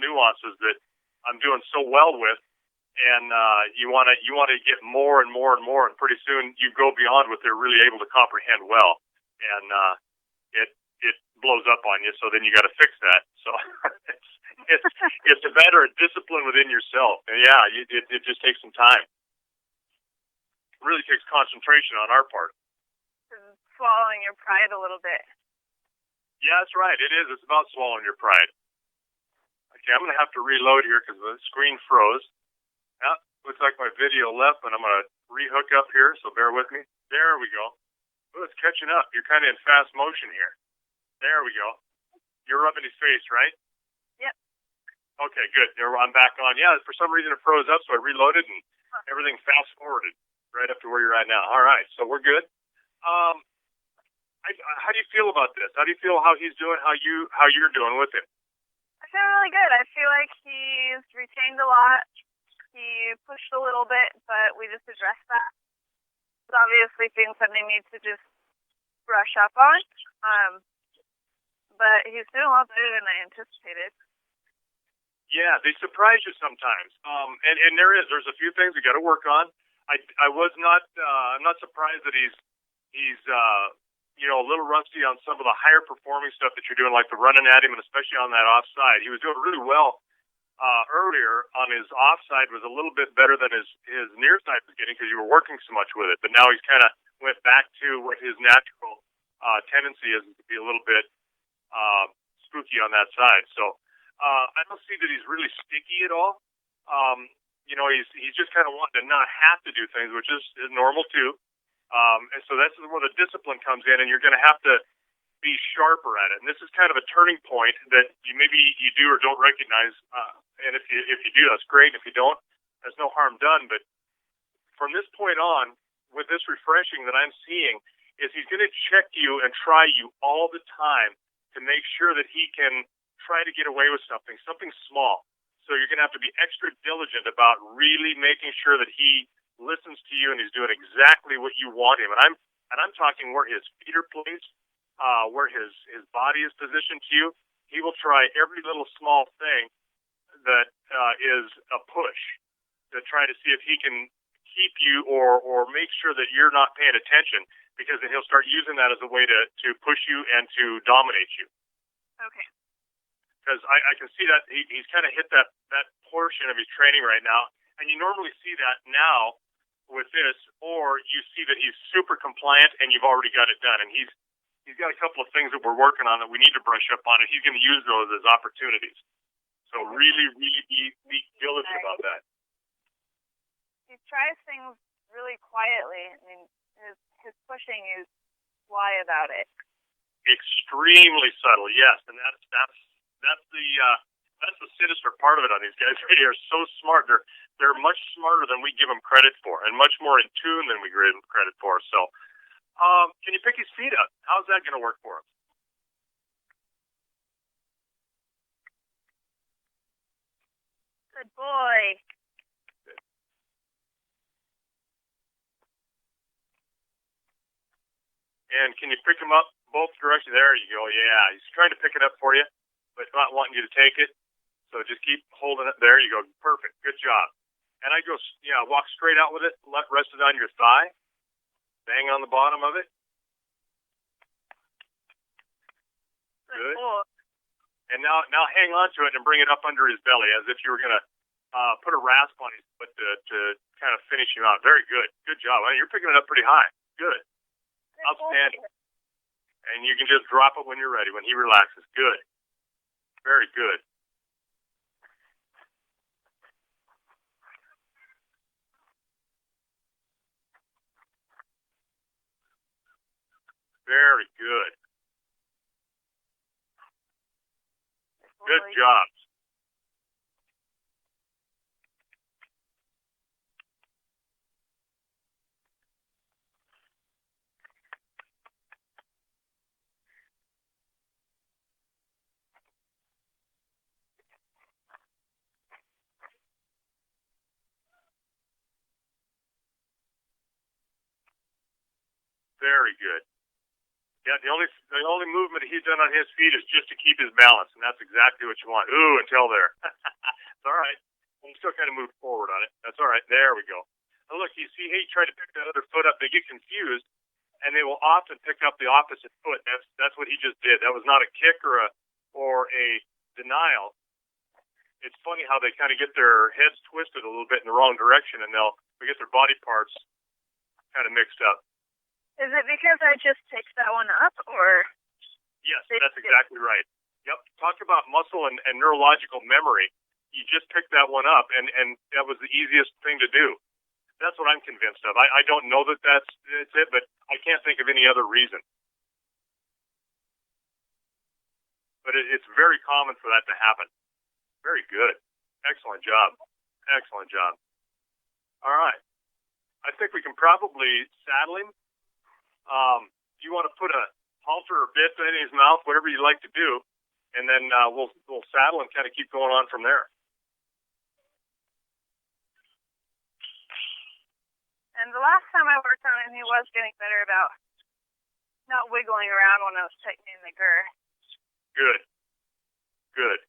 nuances that I'm doing so well with, and you want to get more and more and more, and pretty soon you go beyond what they're really able to comprehend well, and it blows up on you. So then you got to fix that. So it's a matter of discipline within yourself. And yeah, it just takes some time. It really takes concentration on our part. Swallowing your pride a little bit. Yeah, that's right. It is. It's about swallowing your pride. Okay, I'm going to have to reload here because the screen froze. Yeah, looks like my video left, but I'm going to rehook up here, so bear with me. There we go. Oh, it's catching up. You're kind of in fast motion here. There we go. You're rubbing his face, right? Yep. Okay, good. There, I'm back on. Yeah, for some reason it froze up, so I reloaded and everything fast forwarded right up to where you're at now. All right, so we're good. How do you feel about this? How do you feel how he's doing? How you're doing with it? I feel really good. I feel like he's retained a lot. He pushed a little bit, but we just addressed that. It's obviously things that they need to just brush up on. But he's doing a lot better than I anticipated. Yeah, they surprise you sometimes. And there's a few things we got to work on. I was not I'm not surprised that he's a little rusty on some of the higher performing stuff that you're doing, like the running at him, and especially on that offside. He was doing really well earlier on his offside, was a little bit better than his near side was getting because you were working so much with it. But now he's kind of went back to what his natural tendency is to be a little bit spooky on that side. So I don't see that he's really sticky at all. He's just kind of wanting to not have to do things, which is normal too. And so that's where the discipline comes in, and you're going to have to be sharper at it. And this is kind of a turning point that maybe you do or don't recognize. And if you do, that's great. If you don't, there's no harm done. But from this point on, with this refreshing that I'm seeing, is he's going to check you and try you all the time to make sure that he can try to get away with something small. So you're going to have to be extra diligent about really making sure that he listens to you and he's doing exactly what you want him. And I'm talking where his feet are placed, where his body is positioned to you. He will try every little small thing that is a push to try to see if he can keep you or make sure that you're not paying attention, because then he'll start using that as a way to push you and to dominate you. Okay. Because I can see that he's kind of hit that portion of his training right now, and you normally see that now with this, or you see that he's super compliant and you've already got it done, and he's got a couple of things that we're working on that we need to brush up on, and he's going to use those as opportunities. So really, really be diligent about that. He tries things really quietly. I mean, his pushing is why about it. Extremely subtle, yes, and that's the sinister part of it on these guys. They are so smart. They're much smarter than we give them credit for, and much more in tune than we give them credit for. So, can you pick his feet up? How's that going to work for him? Good boy. And can you pick him up both directions? There you go. Yeah, he's trying to pick it up for you, but not wanting you to take it. So just keep holding it. There you go. Perfect. Good job. And I go, walk straight out with it. Rest it on your thigh. Bang on the bottom of it. Good. Cool. And now hang on to it and bring it up under his belly as if you were going to put a rasp on his foot to kind of finish him out. Very good. Good job. I mean, you're picking it up pretty high. Good. Outstanding. And you can just drop it when you're ready, when he relaxes. Good. Very good. Very good. Good job. Very good. Yeah, the only movement he's done on his feet is just to keep his balance, and that's exactly what you want. Ooh, until there. right, there we go. Now look, you see, he tried to pick that other foot up. They get confused, and they will often pick up the opposite foot. That's what he just did. That was not a kick or a denial. It's funny how they kind of get their heads twisted a little bit in the wrong direction, and they'll get their body parts kind of mixed up. Is it because I just picked that one up, or? Yes, that's exactly right. Yep. Talk about muscle and neurological memory. You just picked that one up, and that was the easiest thing to do. That's what I'm convinced of. I don't know that that's it, but I can't think of any other reason. But it's very common for that to happen. Very good. Excellent job. Excellent job. All right. I think we can probably saddle him. Do you want to put a halter or bit in his mouth, whatever you like to do, and then we'll saddle and kind of keep going on from there. And the last time I worked on him, he was getting better about not wiggling around when I was tightening the girth. Good. Good.